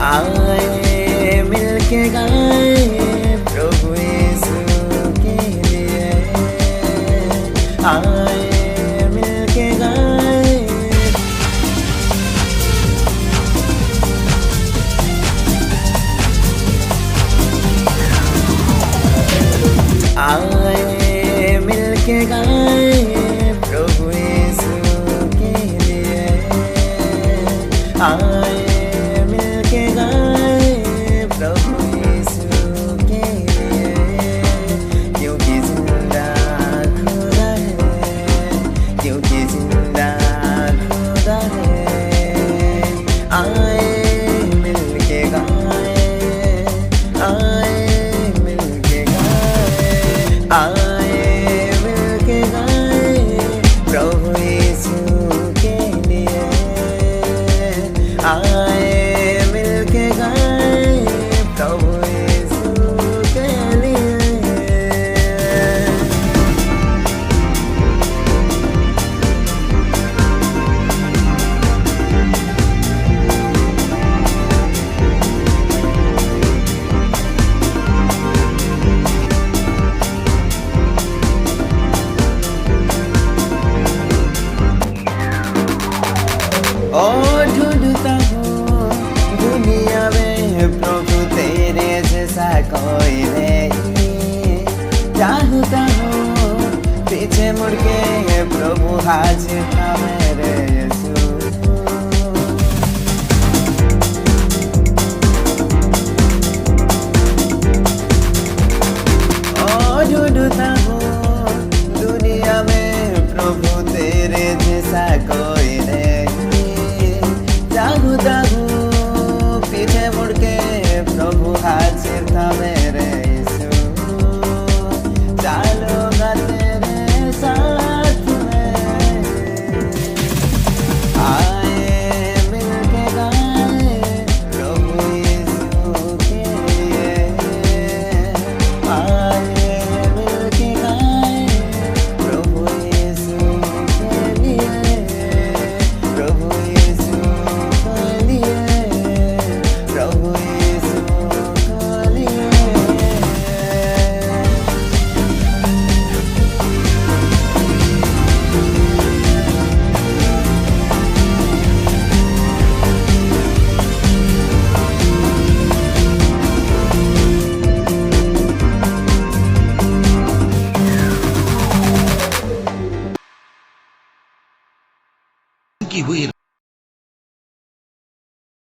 आए मिलके गाए प्रभु यीशु के लिए, आए मिलके गाए। आए मिलके गाए प्रभु यीशु के लिए, आए मिलके गाए प्रभु यीशु के लिए, क्योंकि जिंदा खुदा है, क्योंकि जिंदा खुदा है। आए मिलके गाए, आए मिलके गाए, आए मिलके गाए प्रभु यीशु के लिए, आए मिलके गाए प्रभु यीशु के लिए। और ढूंढता हूँ दुनिया में प्रभु तेरे जैसा कोई नहीं, चाहता हूँ पीछे मुड़ के प्रभु हाजिर था मेरे यीशु। और ढूंढता हूँ दुनिया में प्रभु तेरे जैसा कोई नहीं, चाहता हूँ पीछे मुड़ के प्रभु हाजिर था मेरे यीशु। चलूंगा तेरे साथ में, आए मिलके गाए प्रभु यीशु के लिए, आए मिलके गाए प्रभु यीशु के लिए, प्रभु यीशु के लिए, प्रभु यीशु के लिए। की हुई